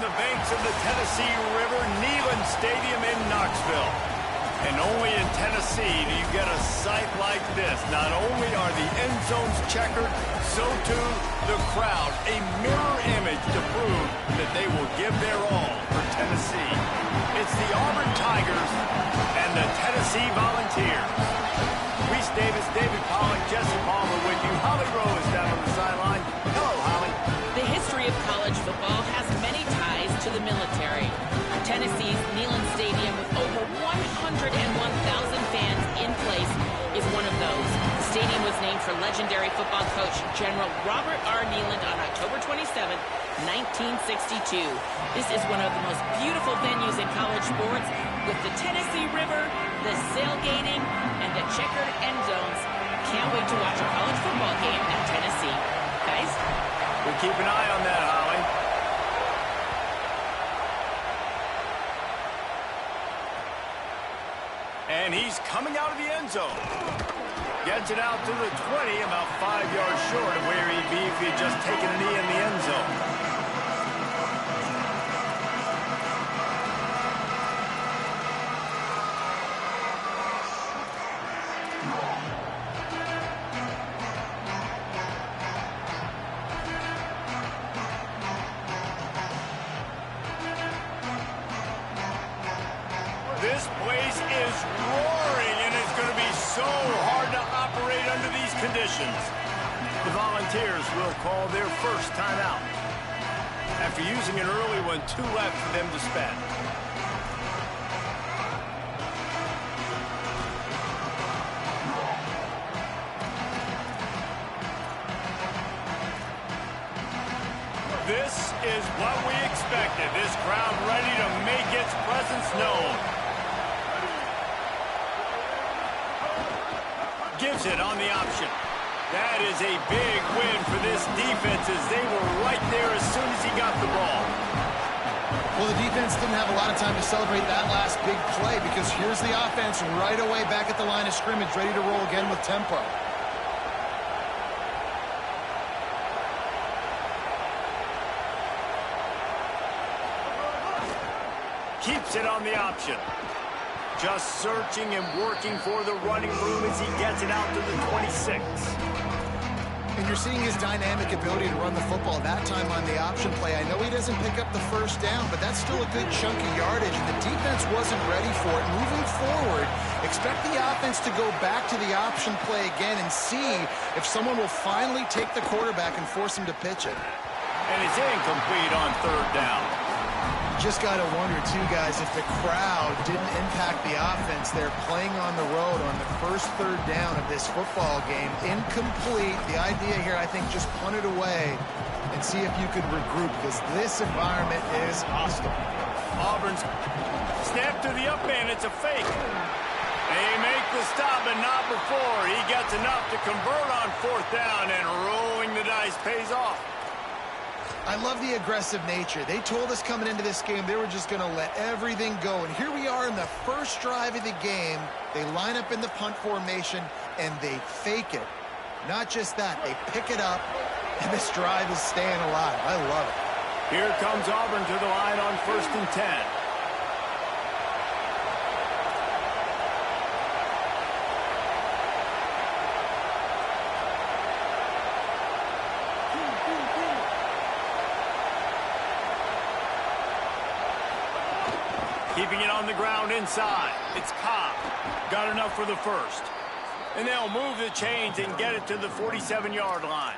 the banks of the Tennessee River, Neyland Stadium in Knoxville. And only in Tennessee do you get a sight like this. Not only are the end zones checkered, so too the crowd. A mirror image to prove that they will give their all for Tennessee. It's the Auburn Tigers and the Tennessee Volunteers. Reese Davis, David Pollack, Jesse Palmer with you. Holly Rose down on the sideline. Hello, Holly. The history of college football has many ties to the military. Tennessee's Neyland Stadium, with over 101,000 fans in place, is one of those. The stadium was named for legendary football coach General Robert R. Neyland on October 27, 1962. This is one of the most beautiful venues in college sports, with the Tennessee River, the sailgating, and the checkered end zones. Can't wait to watch a college football game in Tennessee. Guys? We'll keep an eye on that, Holly. And he's coming out of the end zone. Gets it out to the 20, about 5 yards short of where he'd be if he had just taken a knee in the end zone. This place is roaring, and it's going to be so hard to operate under these conditions. The Volunteers will call their first timeout. After using an early one, 2 left for them to spend. This is what we expected. This crowd ready to make its presence known. Gives it on the option. That is a big win for this defense, as they were right there as soon as he got the ball. Well, the defense didn't have a lot of time to celebrate that last big play, because here's the offense right away back at the line of scrimmage, ready to roll again with tempo. Keeps it on the option. Just searching and working for the running room as he gets it out to the 26. And you're seeing his dynamic ability to run the football that time on the option play. I know he doesn't pick up the first down, but that's still a good chunk of yardage, and the defense wasn't ready for it. Moving forward, expect the offense to go back to the option play again and see if someone will finally take the quarterback and force him to pitch it. And it's incomplete on 3rd down. Just got to wonder, too, guys, if the crowd didn't impact the offense. They're playing on the road on the first 3rd down of this football game. Incomplete. The idea here, I think, just punt it away and see if you could regroup, because this environment is hostile. Auburn's snap to the up man. It's a fake. They make the stop, but not before. He gets enough to convert on 4th down, and rolling the dice pays off. I love the aggressive nature. They told us coming into this game they were just going to let everything go. And here we are in the first drive of the game. They line up in the punt formation, and they fake it. Not just that, they pick it up, and this drive is staying alive. I love it. Here comes Auburn to the line on 1st and 10. Keeping it on the ground inside. It's Cobb. Got enough for the first. And they'll move the chains and get it to the 47-yard line.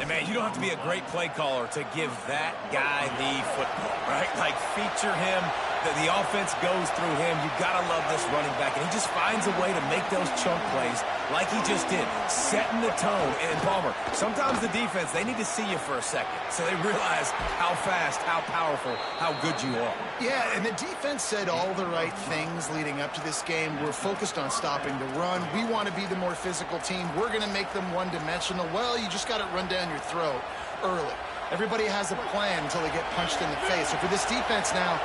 And, man, you don't have to be a great play caller to give that guy the football, right? Like, feature him. The offense goes through him. You got to love this running back. And he just finds a way to make those chunk plays like he just did, setting the tone. And, Palmer, sometimes the defense, they need to see you for a second so they realize how fast, how powerful, how good you are. Yeah, and the defense said all the right things leading up to this game. We're focused on stopping the run. We want to be the more physical team. We're going to make them one-dimensional. Well, you just got to run down your throat early. Everybody has a plan until they get punched in the face. So for this defense now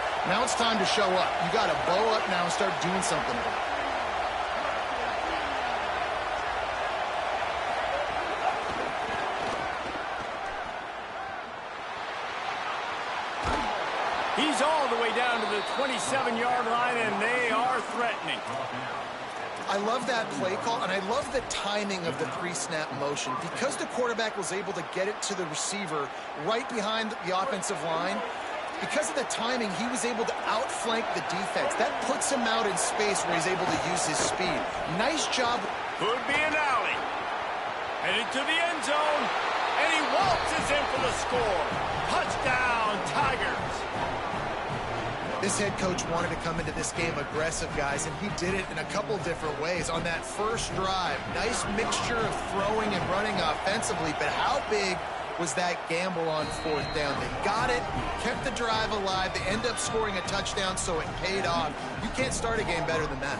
it's time to show up. You got to bow up now and start doing something about it. He's all the way down to the 27-yard line, and they are threatening. I love that play call, and I love the timing of the pre-snap motion. Because the quarterback was able to get it to the receiver right behind the offensive line, because of the timing, he was able to outflank the defense. That puts him out in space where he's able to use his speed. Nice job. Could be an alley. Headed to the end zone, and he waltzes in for the score. Touchdown, Tigers. This head coach wanted to come into this game aggressive, guys, and he did it in a couple different ways. On that first drive, nice mixture of throwing and running offensively, but how big was that gamble on fourth down? They got it, kept the drive alive, they end up scoring a touchdown, so it paid off. You can't start a game better than that.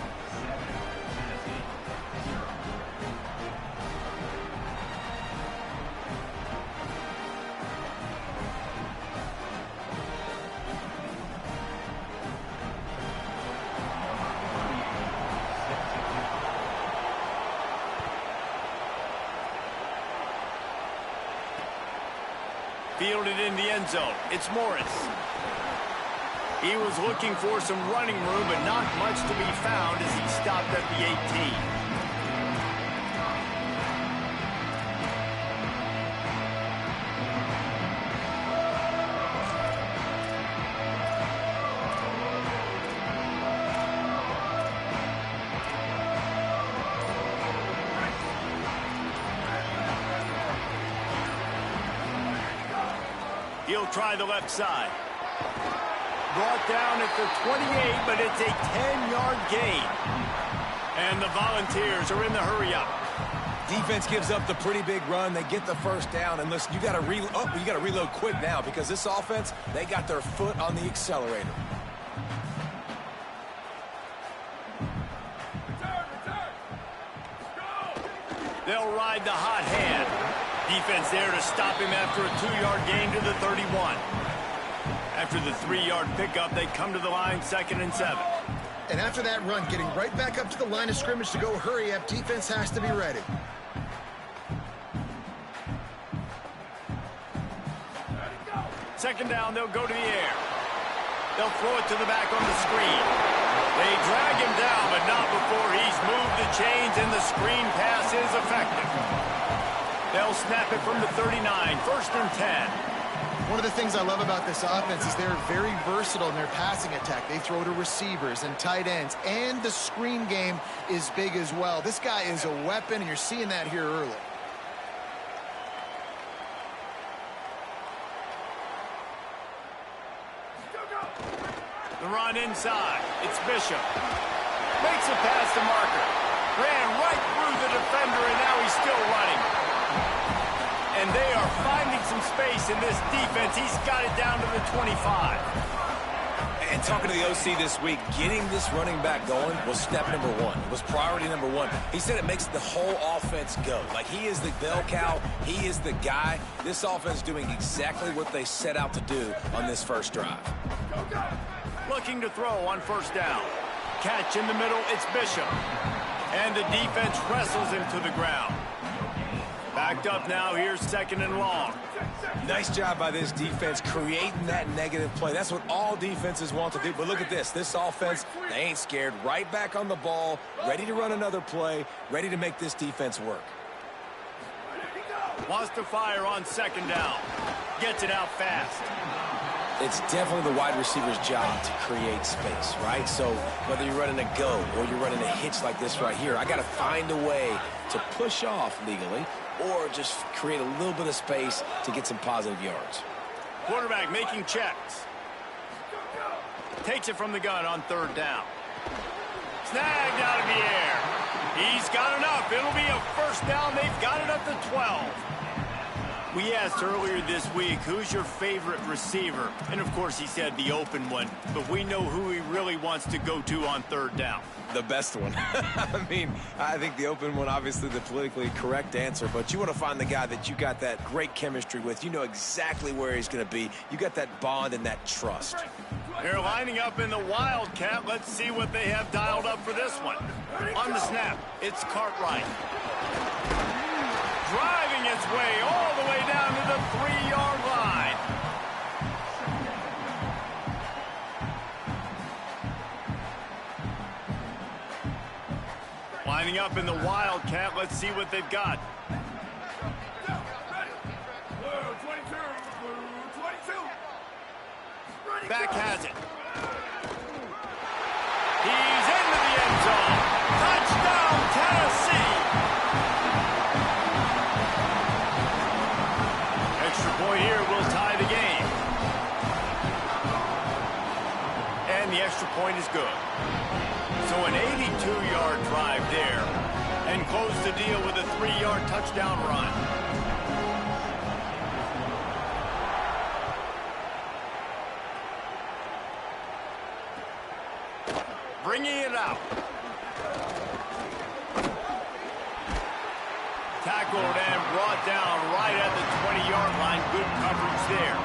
Fielded in the end zone. It's Morris. He was looking for some running room, but not much to be found as he stopped at the 18. He'll try the left side. Brought down at the 28, but it's a 10-yard gain. And the Volunteers are in the hurry-up. Defense gives up the pretty big run. They get the first down. And listen, you got to reload quick now because this offense, they got their foot on the accelerator. They'll ride the hot hand. Defense there to stop him after a 2-yard gain to the 31. After the 3-yard pickup, they come to the line, 2nd and 7. And after that run, getting right back up to the line of scrimmage to go hurry up, defense has to be ready. Second down, they'll go to the air. They'll throw it to the back on the screen. They drag him down, but not before he's moved the chains, and the screen pass is effective. They'll snap it from the 39, 1st and 10. One of the things I love about this offense is they're very versatile in their passing attack. They throw to receivers and tight ends, and the screen game is big as well. This guy is a weapon, and you're seeing that here early. The run inside. It's Bishop. Makes it past the marker. Ran right through the defender, and now he's still running. And they are finding some space in this defense. He's got it down to the 25. And talking to the OC this week, getting this running back going was step number one. It was priority number one. He said it makes the whole offense go. Like, he is the bell cow. He is the guy. This offense is doing exactly what they set out to do on this first drive. Looking to throw on 1st down. Catch in the middle, it's Bishop. And the defense wrestles him to the ground. Backed up now, here's 2nd and long. Nice job by this defense creating that negative play. That's what all defenses want to do. But look at this. This offense, they ain't scared. Right back on the ball, ready to run another play, ready to make this defense work. Wants to fire on 2nd down. Gets it out fast. It's definitely the wide receiver's job to create space, right? So whether you're running a go or you're running a hitch like this right here, I got to find a way to push off legally or just create a little bit of space to get some positive yards. Quarterback making checks. Takes it from the gun on 3rd down. Snagged out of the air. He's got enough. It'll be a 1st down. They've got it at the 12. We asked earlier this week, who's your favorite receiver? And, of course, he said the open one. But we know who he really wants to go to on 3rd down. The best one. I mean, I think the open one, obviously the politically correct answer, but you want to find the guy that you got that great chemistry with. You know exactly where he's going to be. You got that bond and that trust. They're lining up in the Wildcat. Let's see what they have dialed up for this one. On the snap, it's Cartwright. Driving its way all the way down to the 3-yard line. Lining up in the Wildcat. Let's see what they've got. Back has it. He's into the end zone. Touchdown, Tennessee. Extra point here will tie the game. And the extra point is good. So an 82-yard drive there. And close the deal with a 3-yard touchdown run. Bringing it out. Tackled and brought down right at the 20-yard line. Good coverage there.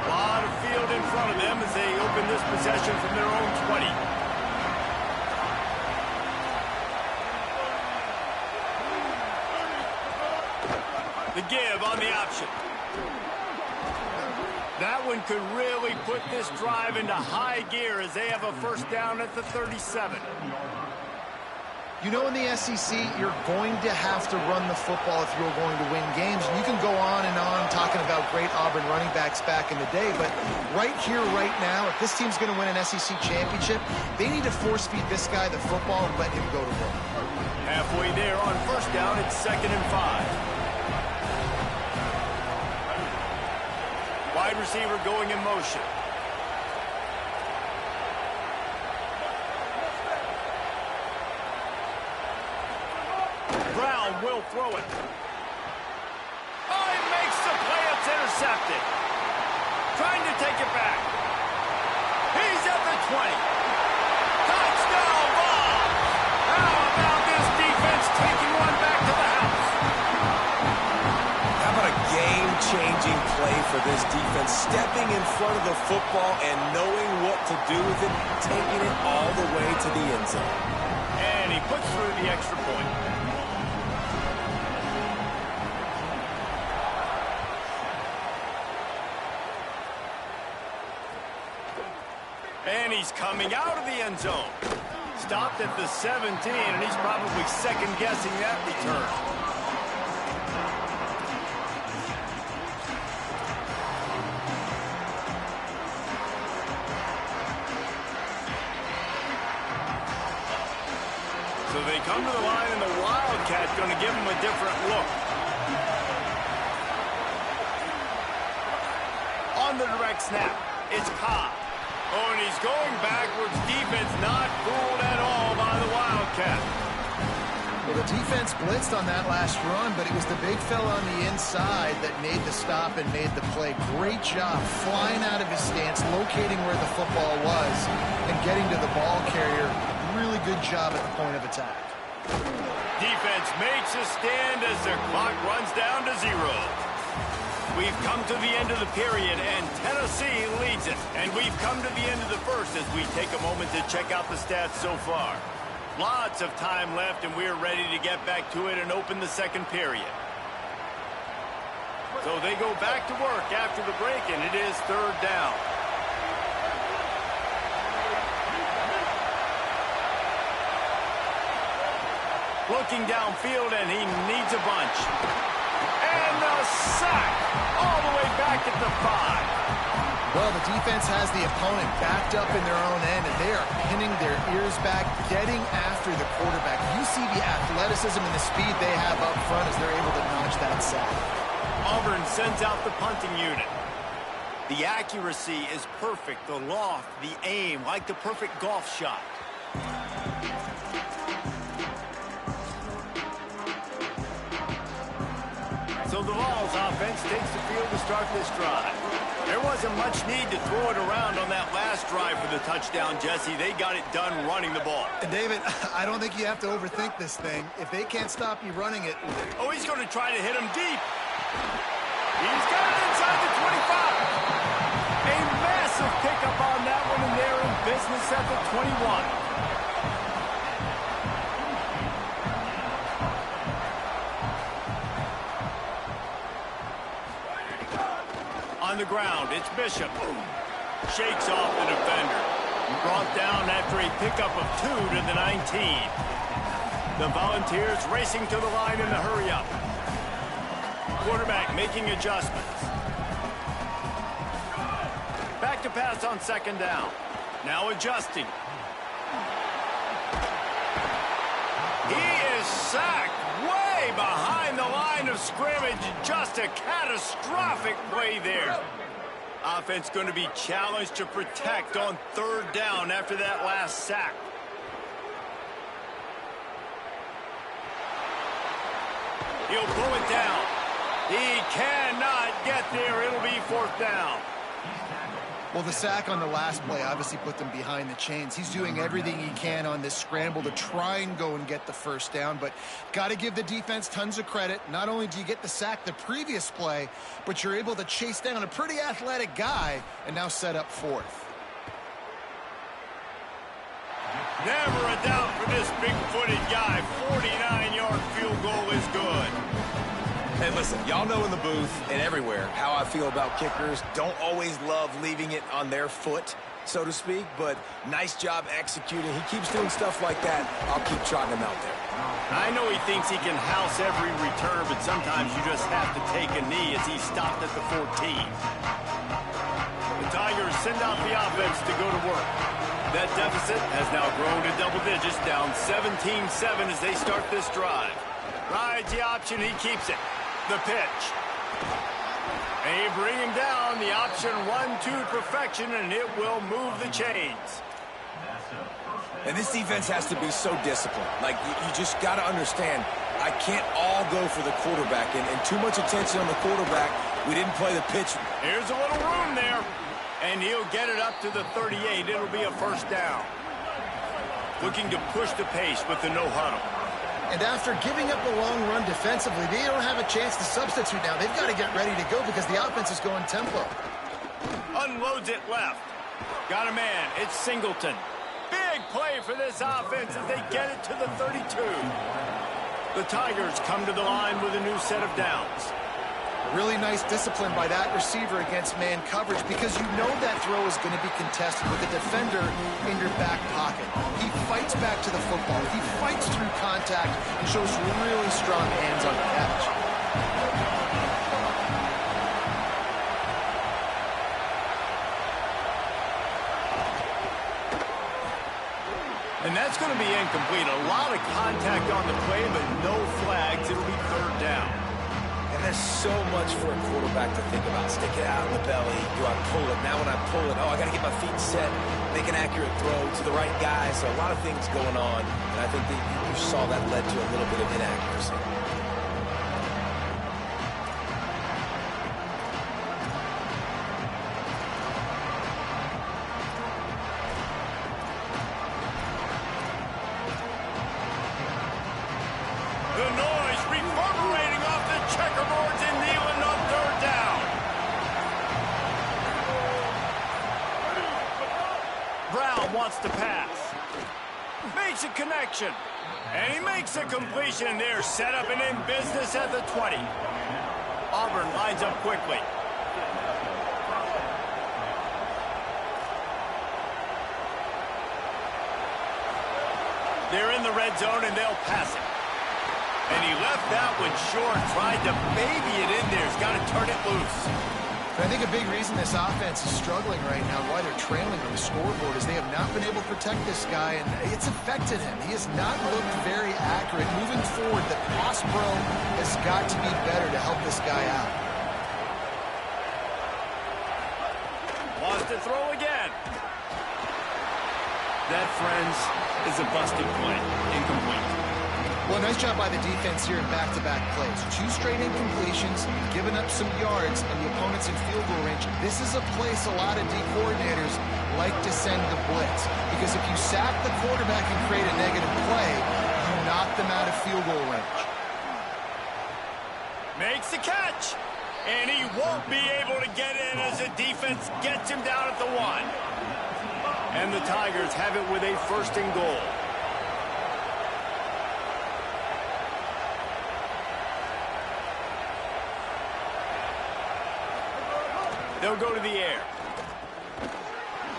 A lot of field in front of them as they open this possession from their own 20. The give on the option. That one could really put this drive into high gear as they have a first down at the 37. You know, in the SEC, you're going to have to run the football if you're going to win games. And you can go on and on talking about great Auburn running backs back in the day, but right here, right now, if this team's going to win an SEC championship, they need to force-feed this guy the football and let him go to work. Halfway there on first down, it's 2nd and 5. Wide receiver going in motion. Brown will throw it. Oh, he makes the play. It's intercepted. Trying to take it back. He's at the 20. Touchdown ball. How about this defense taking one back to the house? How about a game-changing play for this defense, stepping in front of the football and knowing what to do with it, taking it all the way to the end zone. And he puts through the extra point. And he's coming out of the end zone. Stopped at the 17, and he's probably second-guessing that return. So they come to the line, and the Wildcat's going to give them a different look. On the direct snap, it's Cobb. Oh, and he's going backwards. Defense not fooled at all by the Wildcat. Well, the defense blitzed on that last run, but it was the big fella on the inside that made the stop and made the play. Great job flying out of his stance, locating where the football was, and getting to the ball carrier. Really good job at the point of attack. Defense makes a stand as the clock runs down to 0. We've come to the end of the period, and Tennessee leads it. And we've come to the end of the first as we take a moment to check out the stats so far. Lots of time left, and we're ready to get back to it and open the second period. So they go back to work after the break, and it is 3rd down. Looking downfield, and he needs a bunch. And the sack all the way back at the 5. Well, the defense has the opponent backed up in their own end, and they are pinning their ears back, getting after the quarterback. You see the athleticism and the speed they have up front as they're able to notch that sack. Auburn sends out the punting unit. The accuracy is perfect, the loft, the aim, like the perfect golf shot. So the Vols offense takes the field to start this drive. There wasn't much need to throw it around on that last drive for the touchdown, Jesse. They got it done running the ball. And David, I don't think you have to overthink this thing. If they can't stop you running it. Oh, he's going to try to hit him deep. He's got it inside the 25. A massive pickup on that one, and they're in business at the 21. On the ground, it's Bishop. Shakes off the defender. Brought down after a pickup of 2 to the 19. The Volunteers racing to the line in the hurry-up. Quarterback making adjustments. Back to pass on second down. Now adjusting. He is sacked way behind the line of scrimmage. Just a catastrophic play there. Offense going to be challenged to protect on third down after that last sack. He'll pull it down. He cannot get there. It'll be fourth down. Well, the sack on the last play obviously put them behind the chains. He's doing everything he can on this scramble to try and go and get the first down, but got to give the defense tons of credit. Not only do you get the sack the previous play, but you're able to chase down a pretty athletic guy and now set up fourth. Never a doubt for this big-footed guy. 49-yard field goal is good. Hey, listen, y'all know in the booth and everywhere how I feel about kickers. Don't always love leaving it on their foot, so to speak, but nice job executing. He keeps doing stuff like that. I'll keep trotting him out there. I know he thinks he can house every return, but sometimes you just have to take a knee as he stopped at the 14. The Tigers send out the offense to go to work. That deficit has now grown to double digits, down 17-7 as they start this drive. Rides the option, he keeps it. The pitch. They bring him down. The option 1-2 perfection, and it will move the chains. And this defense has to be so disciplined. Like, you just got to understand, I can't all go for the quarterback, and too much attention on the quarterback. We didn't play the pitch. Here's a little room there, and he'll get it up to the 38. It'll be a first down. Looking to push the pace with the no huddle. And after giving up a long run defensively, they don't have a chance to substitute now. They've got to get ready to go because the offense is going tempo. Unloads it left. Got a man. It's Singleton. Big play for this offense as they get it to the 32. The Tigers come to the line with a new set of downs. Really nice discipline by that receiver against man coverage because you know that throw is going to be contested with the defender in your back pocket. He fights back to the football. He fights through contact and shows really strong hands on the catch. And that's going to be incomplete. A lot of contact on the play, but no flags. It'll be third down. There's so much for a quarterback to think about. Stick it out in the belly. Do I pull it? Now when I pull it, I got to get my feet set, make an accurate throw to the right guy. So a lot of things going on, and I think that you saw that led to a little bit of inaccuracy. The noise reverberating off the checkerboards in Neyland on third down. Brown wants to pass. Makes a connection. And he makes a completion there. Set up and in business at the 20. Auburn lines up quickly. They're in the red zone and they'll pass it. And he left that one short, tried to baby it in there. He's got to turn it loose. I think a big reason this offense is struggling right now, why they're trailing on the scoreboard, is they have not been able to protect this guy, and it's affected him. He has not looked very accurate. Moving forward, the pass pro has got to be better to help this guy out. Wants to throw again. That, friends, is a busted play. Incomplete. Well, nice job by the defense here in back-to-back plays. 2 straight incompletions, giving up some yards, and the opponent's in field goal range. This is a place a lot of D coordinators like to send the blitz, because if you sack the quarterback and create a negative play, you knock them out of field goal range. Makes the catch, and he won't be able to get in as the defense gets him down at the 1. And the Tigers have it with a first and goal. They'll go to the air.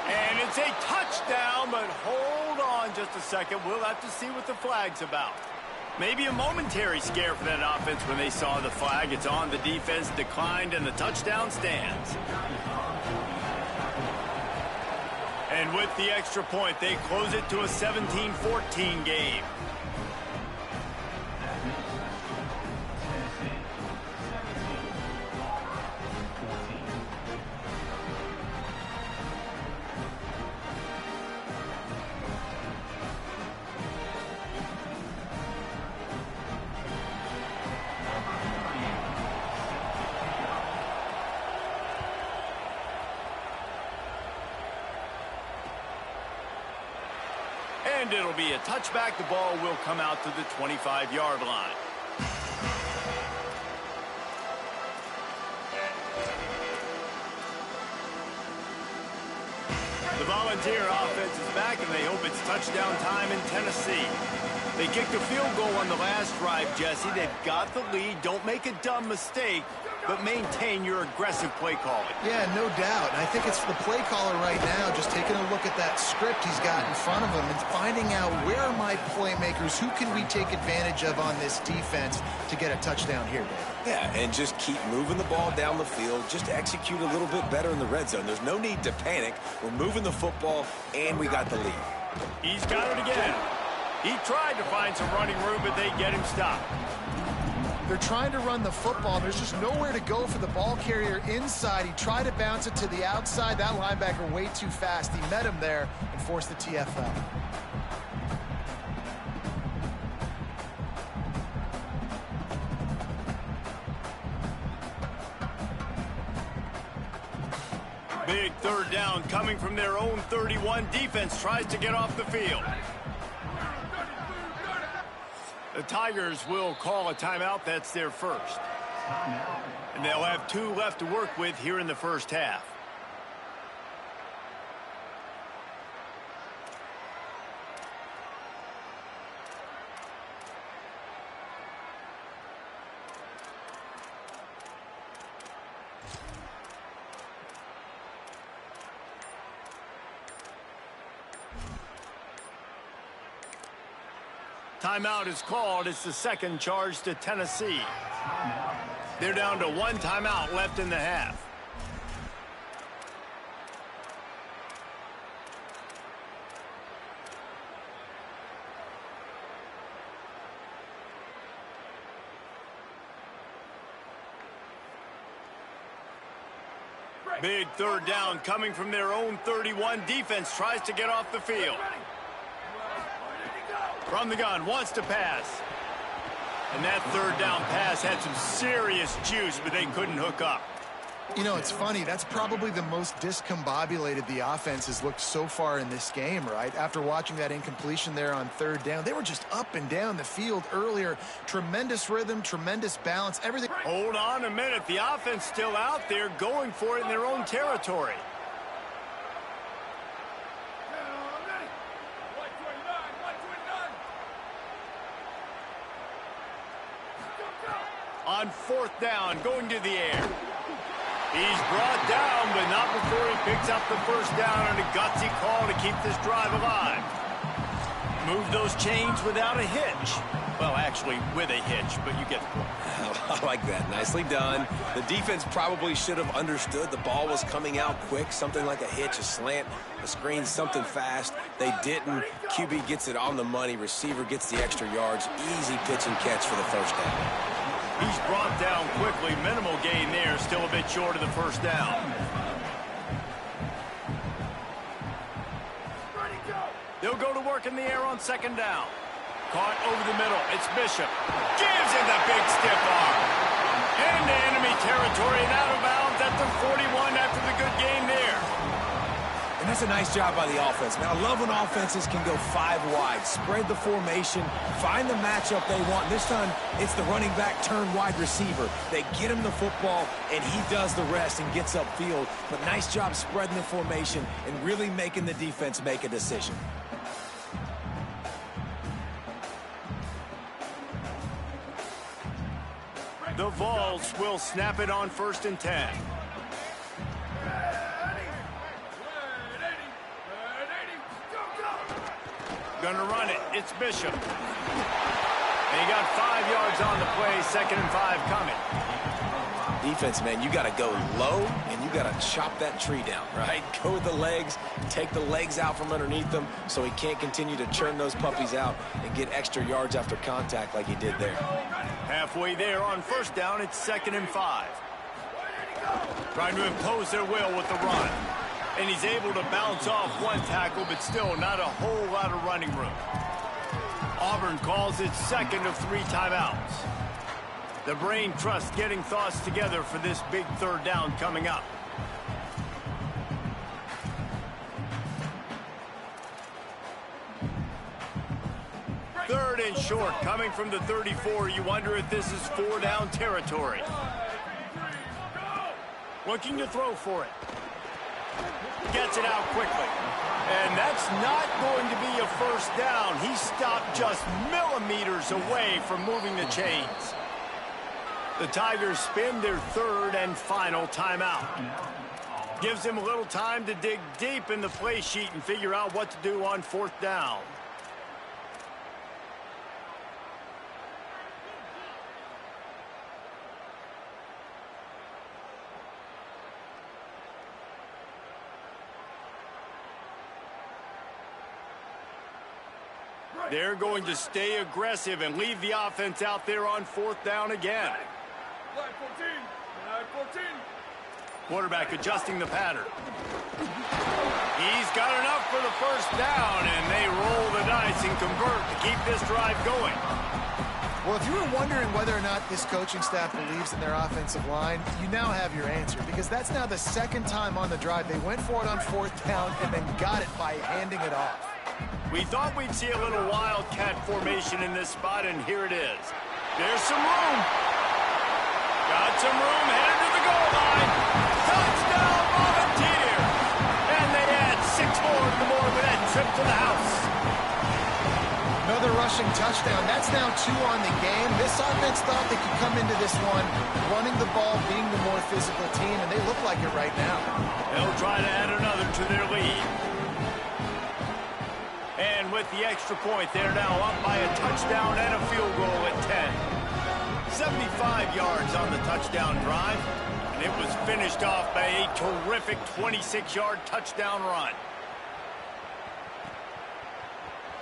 And it's a touchdown, but hold on just a second. We'll have to see what the flag's about. Maybe a momentary scare for that offense when they saw the flag. It's on, the defense declined, and the touchdown stands. And with the extra point, they close it to a 17-14 game. And it'll be a touchback. The ball will come out to the 25-yard line. The Volunteer offense is back, and they hope it's touchdown time in Tennessee. They kicked a field goal on the last drive, Jesse. They've got the lead. Don't make a dumb mistake, but maintain your aggressive play calling. Yeah, no doubt. And I think it's the play caller right now just taking a look at that script he's got in front of him and finding out where are my playmakers, who can we take advantage of on this defense to get a touchdown here, Dave. Yeah, and just keep moving the ball down the field. Just execute a little bit better in the red zone. There's no need to panic. We're moving the football, and we got the lead. He's got it again. He tried to find some running room, but they get him stopped. They're trying to run the football. There's just nowhere to go for the ball carrier inside. He tried to bounce it to the outside. That linebacker way too fast. He met him there and forced the TFL. Big third down coming from their own 31. Defense tries to get off the field. The Tigers will call a timeout. That's their first. And they'll have 2 left to work with here in the first half. Timeout is called. It's the second charge to Tennessee. They're down to 1 timeout left in the half. Big third down coming from their own 31. Defense tries to get off the field. From the gun, wants to pass. And that third down pass had some serious juice, but they couldn't hook up. You know, it's funny. That's probably the most discombobulated the offense has looked so far in this game, right? After watching that incompletion there on third down, they were just up and down the field earlier. Tremendous rhythm, tremendous balance, everything. Hold on a minute. The offense still out there going for it in their own territory. On fourth down, going to the air. He's brought down, but not before he picks up the first down on a gutsy call to keep this drive alive. Move those chains without a hitch. Well, actually, with a hitch, but you get the point. I like that. Nicely done. The defense probably should have understood the ball was coming out quick, something like a hitch, a slant, a screen, something fast. They didn't. QB gets it on the money. Receiver gets the extra yards. Easy pitch and catch for the first down. He's brought down quickly. Minimal gain there. Still a bit short of the first down. They'll go to work in the air on second down. Caught over the middle. It's Bishop. Gives him the big stiff arm. Into enemy territory and out of bounds at the 41 after the good gain there. And that's a nice job by the offense. Man, I love when offenses can go 5 wide, spread the formation, find the matchup they want. This time, it's the running back turn wide receiver. They get him the football, and he does the rest and gets upfield. But nice job spreading the formation and really making the defense make a decision. The Vols will snap it on 1st and 10. Gonna run it. It's Bishop. And he got 5 yards on the play. 2nd and 5 coming. Defense, man, you got to go low, and you got to chop that tree down, right? Go with the legs, take the legs out from underneath them so he can't continue to churn those puppies out and get extra yards after contact like he did there. Halfway there on 1st down, it's 2nd and 5. Trying to impose their will with the run. And he's able to bounce off one tackle, but still not a whole lot of running room. Auburn calls it 2nd of 3 timeouts. The brain trust getting thoughts together for this big 3rd down coming up. Third and short, coming from the 34. You wonder if this is 4-down territory. Looking to throw for it. Gets it out quickly. And that's not going to be a 1st down. He stopped just millimeters away from moving the chains. The Tigers spin their 3rd and final timeout. Gives him a little time to dig deep in the play sheet and figure out what to do on 4th down. They're going to stay aggressive and leave the offense out there on 4th down again. Quarterback adjusting the pattern. He's got enough for the 1st down, and they roll the dice and convert to keep this drive going. Well, if you were wondering whether or not this coaching staff believes in their offensive line, you now have your answer, because that's now the 2nd time on the drive. They went for it on 4th down and then got it by handing it off. We thought we'd see a little wildcat formation in this spot, and here it is. There's some room. Got some room, headed to the goal line. Touchdown, Volunteer! And they add 6 more to the board with that trip to the house. Another rushing touchdown. That's now 2 on the game. This offense thought they could come into this one running the ball, being the more physical team, and they look like it right now. They'll try to add another to their lead. And with the extra point, they're now up by a touchdown and a field goal at 10. 75 yards on the touchdown drive, and it was finished off by a terrific 26-yard touchdown run.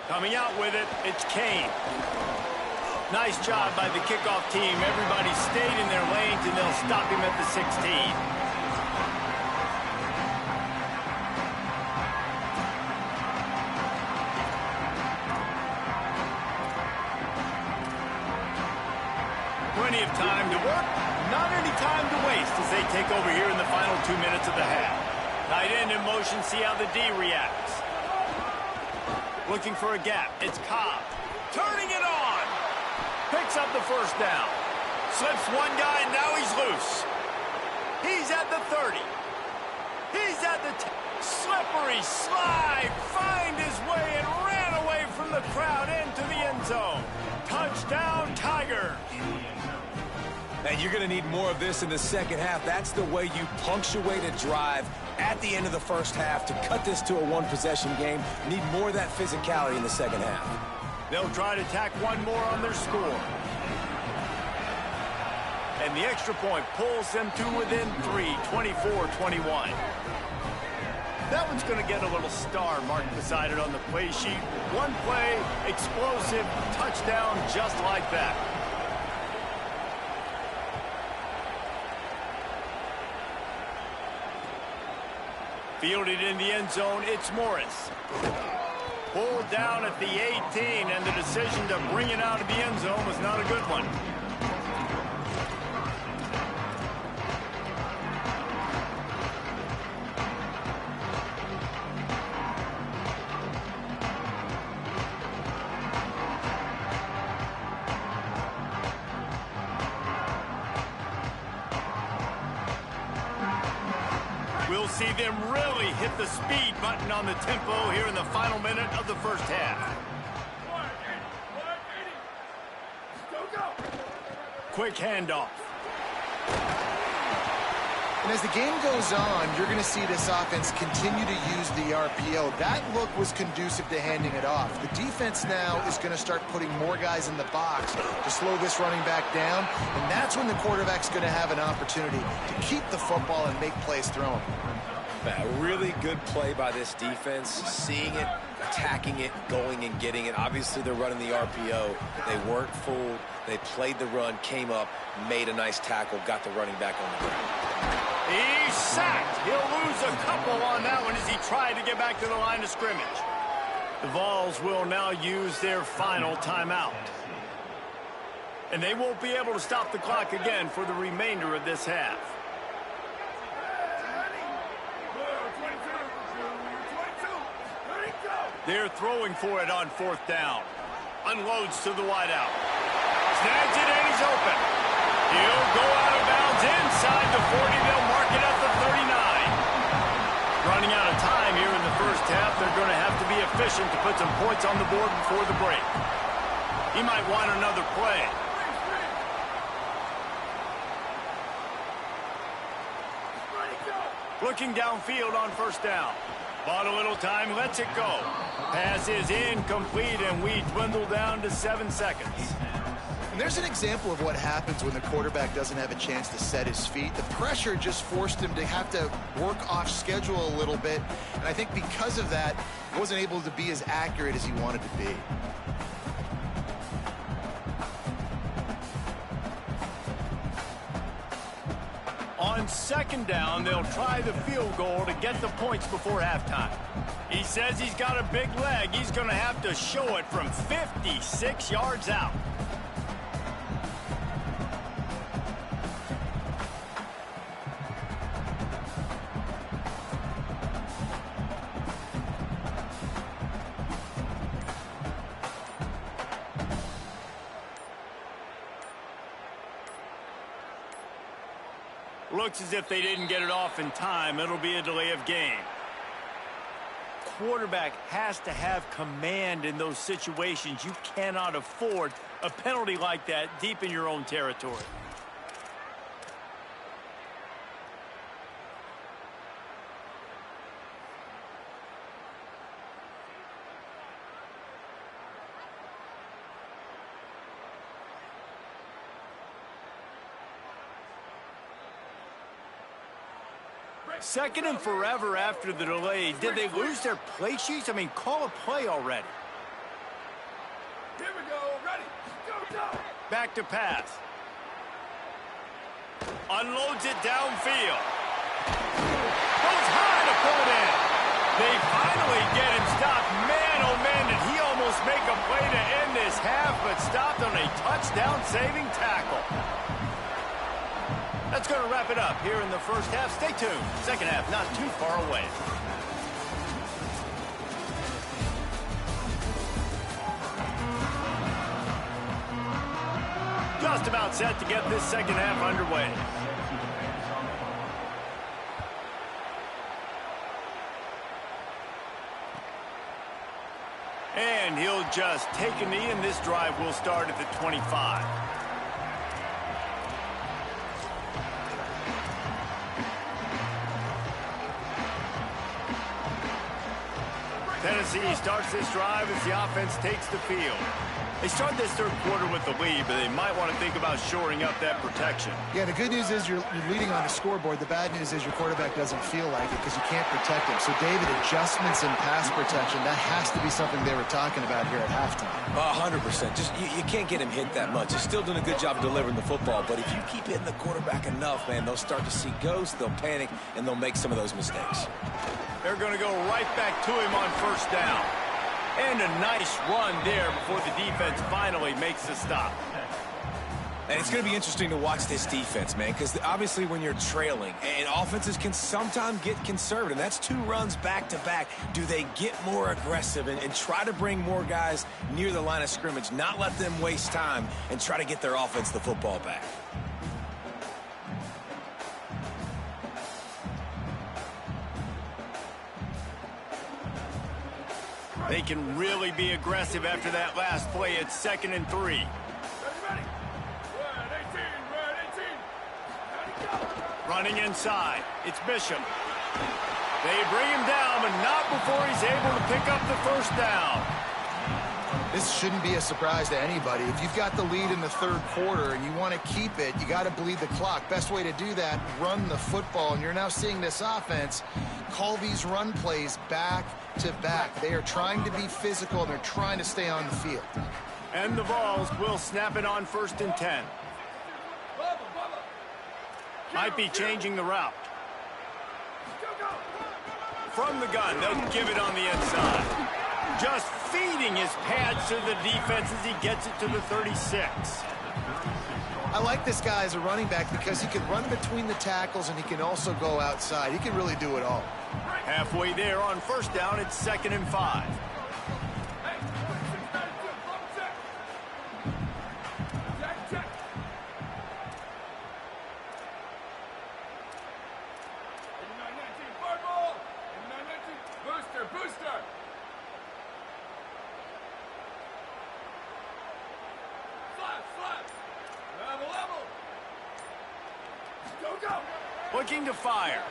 Coming out with it, it's Kane. Nice job by the kickoff team. Everybody stayed in their lanes, and they'll stop him at the 16. Plenty of time to work, not any time to waste as they take over here in the final 2 minutes of the half. Tight end in motion, see how the D reacts. Looking for a gap, it's Cobb. Turning it on. Picks up the 1st down. Slips one guy, and now he's loose. He's at the 30. He's at the 10. Slippery slide, find his way and ran away from the crowd into the end zone. Touchdown, Tigers. And you're going to need more of this in the 2nd half. That's the way you punctuate a drive at the end of the 1st half to cut this to a 1-possession game. Need more of that physicality in the 2nd half. They'll try to tack one more on their score. And the extra point pulls them to within 3, 24-21. That one's going to get a little star marked beside it on the play sheet. One play, explosive, touchdown just like that. Fielded in the end zone, it's Morris. Pulled down at the 18, and the decision to bring it out of the end zone was not a good one. We'll see them really hit the speed button on the tempo here in the final minute of the 1st half. Quick handoff. And as the game goes on, you're going to see this offense continue to use the RPO. That look was conducive to handing it off. The defense now is going to start putting more guys in the box to slow this running back down, and that's when the quarterback's going to have an opportunity to keep the football and make plays throwing. A really good play by this defense, seeing it, attacking it, going and getting it. Obviously, they're running the RPO. They weren't fooled. They played the run, came up, made a nice tackle, got the running back on the ground. He's sacked. He'll lose a couple on that one as he tried to get back to the line of scrimmage. The Vols will now use their final timeout. And they won't be able to stop the clock again for the remainder of this half. They're throwing for it on fourth down. Unloads to the wideout. Snags it and he's open. He'll go out of bounds inside the 40. They'll mark it at the 39. Running out of time here in the first half. They're going to have to be efficient to put some points on the board before the break. He might want another play. Looking downfield on first down. Bought a little time, lets it go. Pass is incomplete, and we dwindle down to 7 seconds. And there's an example of what happens when the quarterback doesn't have a chance to set his feet. The pressure just forced him to have to work off schedule a little bit. And I think because of that, he wasn't able to be as accurate as he wanted to be. On second down, they'll try the field goal to get the points before halftime. He says he's got a big leg. He's going to have to show it from 56 yards out. Looks as if they didn't get it off in time. It'll be a delay of game. Quarterback has to have command in those situations. You cannot afford a penalty like that deep in your own territory. Second and forever after the delay. Did they lose their play sheets? I mean, call a play already. Here we go. Ready. Go, go. Back to pass. Unloads it downfield. Goes high to pull it in. They finally get him stopped. Man, oh man, did he almost make a play to end this half, but stopped on a touchdown-saving tackle. That's going to wrap it up here in the first half. Stay tuned. Second half not too far away. Just about set to get this second half underway. And he'll just take a knee, and this drive will start at the 25. Tennessee starts this drive as the offense takes the field. They start this third quarter with the lead, but they might want to think about shoring up that protection. Yeah, the good news is you're leading on the scoreboard. The bad news is your quarterback doesn't feel like it because you can't protect him. So, David, adjustments in pass protection, that has to be something they were talking about here at halftime. 100%. Just you can't get him hit that much. He's still doing a good job of delivering the football, but if you keep hitting the quarterback enough, man, they'll start to see ghosts, they'll panic, and they'll make some of those mistakes. They're going to go right back to him on first down. And a nice run there before the defense finally makes the stop. And it's going to be interesting to watch this defense, man, because obviously when you're trailing, and offenses can sometimes get conservative. That's 2 runs back-to-back. Do they get more aggressive and try to bring more guys near the line of scrimmage, not let them waste time, and try to get their offense the football back? They can really be aggressive after that last play. It's 2nd and 3. Ready. Red 18. Red 18. Ready, go. Running inside. It's Bishop. They bring him down, but not before he's able to pick up the first down. This shouldn't be a surprise to anybody. If you've got the lead in the third quarter and you want to keep it, you got to bleed the clock. Best way to do that, run the football. And you're now seeing this offense call these run plays back to back. They are trying to be physical, and they're trying to stay on the field. And the Vols will snap it on 1st and 10. Might be changing the route. From the gun, they'll give it on the inside. Just feeding his pads to the defense as he gets it to the 36. I like this guy as a running back because he can run between the tackles and he can also go outside. He can really do it all. Halfway there on first down, it's 2nd and 5. Looking to fire.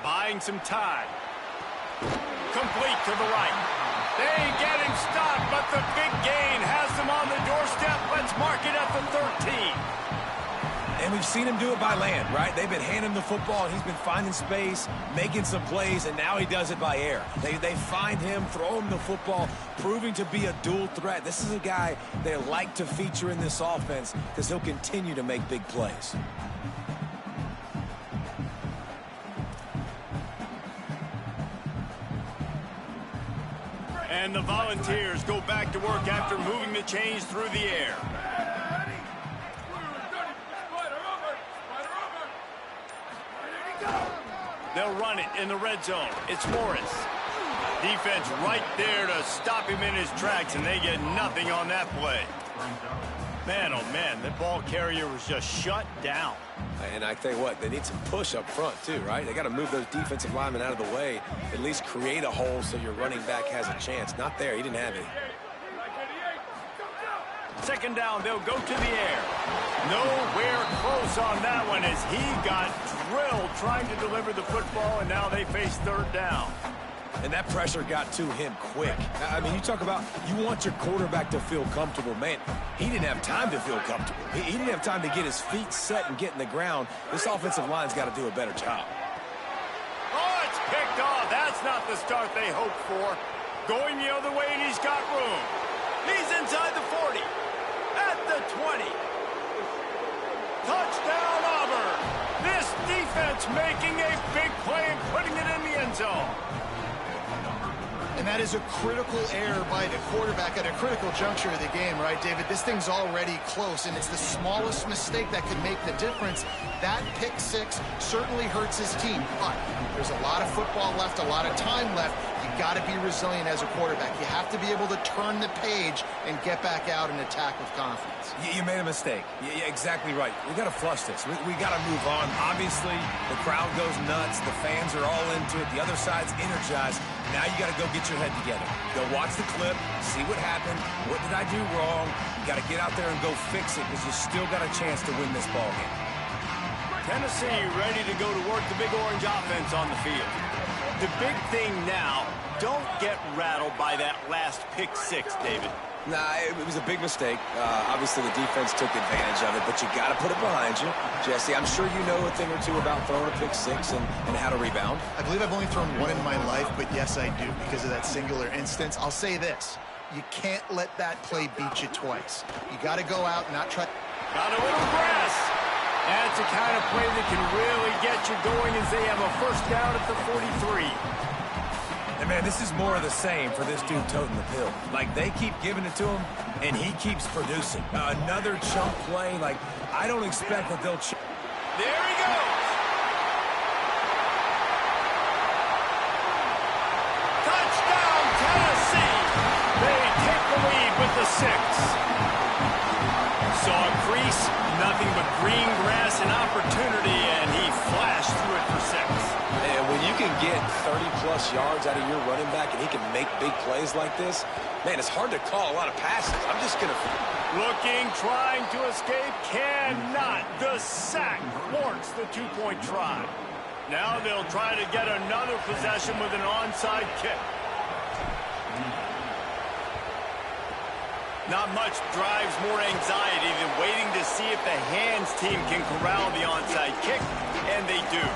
Buying some time. Complete to the right. They get him stopped, but the big gain has them on the doorstep. Let's mark it at the 13. And we've seen him do it by land, right? They've been handing him the football, and he's been finding space, making some plays, and now he does it by air. They find him, throw him the football, proving to be a dual threat. This is a guy they like to feature in this offense because he'll continue to make big plays. And the Volunteers go back to work after moving the chains through the air. They'll run it in the red zone. It's Morris. Defense right there to stop him in his tracks, and they get nothing on that play. Man, oh man, the ball carrier was just shut down. And I tell you what, they need some push up front too, right? They got to move those defensive linemen out of the way, at least create a hole so your running back has a chance. Not there. He didn't have it. 2nd down, they'll go to the air. Nowhere close on that one as he got drilled trying to deliver the football, and now they face 3rd down. And that pressure got to him quick. I mean, you talk about you want your quarterback to feel comfortable. Man, he didn't have time to feel comfortable. He didn't have time to get his feet set and get in the ground. This offensive line's got to do a better job. Oh, it's picked off. That's not the start they hoped for. Going the other way, and he's got room. He's inside the 40. At the 20. Touchdown, Auburn. This defense making a big play and putting it in the end zone. And that is a critical error by the quarterback at a critical juncture of the game, right, David? This thing's already close, and it's the smallest mistake that could make the difference. That pick six certainly hurts his team, but there's a lot of football left, a lot of time left. You got to be resilient as a quarterback. You have to be able to turn the page and get back out and attack with confidence. You made a mistake. Yeah, exactly right. We got to flush this. We got to move on. Obviously, the crowd goes nuts. The fans are all into it. The other side's energized. Now you got to go get your head together. Go watch the clip, see what happened. What did I do wrong? You got to get out there and go fix it because you still got a chance to win this ball game. Tennessee ready to go to work the Big Orange offense on the field. The big thing now, don't get rattled by that last pick six, David. Nah, it was a big mistake. Obviously, the defense took advantage of it, but you got to put it behind you. Jesse, I'm sure you know a thing or two about throwing a pick six and how to rebound. I believe I've only thrown one in my life, but yes, I do because of that singular instance. I'll say this. You can't let that play beat you twice. You got to go out and not try. Got a little grass. That's the kind of play that can really get you going as they have a first down at the 43. And, man, this is more of the same for this dude toting the pill. Like, they keep giving it to him, and he keeps producing. Another chunk play. Like, I don't expect that they'll... There he goes. Touchdown, Tennessee. They take the lead with the 6. Saw a crease, nothing but green grass and opportunity, and he flashed through it for 6. And when you can get 30-plus yards out of your running back and he can make big plays like this, man, it's hard to call a lot of passes. I'm just going to... Looking, trying to escape, cannot. The sack thwarts the two-point try. Now they'll try to get another possession with an onside kick. Not much drives more anxiety than waiting to see if the hands team can corral the onside kick, and they do.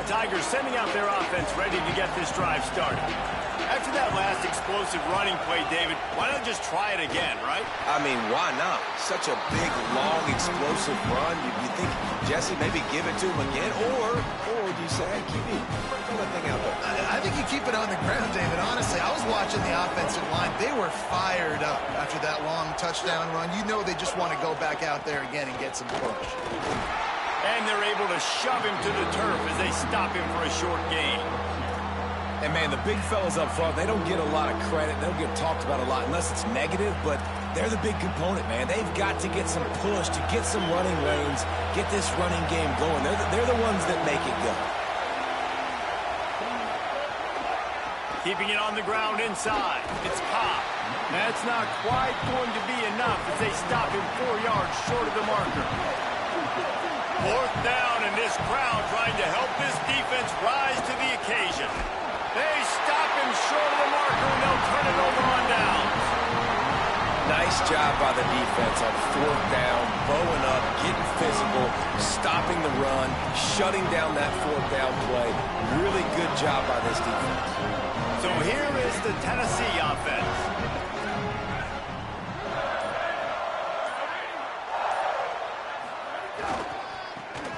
Tigers sending out their offense ready to get this drive started. After that last explosive running play, David, why not just try it again, right? I mean, why not? Such a big, long, explosive run. You think, Jesse, maybe give it to him again? Or do you say, hey, QB, throw that thing out there? I think you keep it on the ground, David. Honestly, I was watching the offensive line. They were fired up after that long touchdown run. You know they just want to go back out there again and get some push. And they're able to shove him to the turf as they stop him for a short gain. And, man, the big fellas up front, they don't get a lot of credit. They don't get talked about a lot unless it's negative, but they're the big component, man. They've got to get some push, to get some running lanes, get this running game going. They're the ones that make it go. Keeping it on the ground inside. It's Cobb. That's not quite going to be enough as they stop him 4 yards short of the marker. Fourth down, and this crowd trying to help this defense rise to the occasion. They stop him short of the marker, and they'll turn it over on downs. Nice job by the defense on fourth down, bowing up, getting physical, stopping the run, shutting down that fourth down play. Really good job by this defense. So here is the Tennessee offense.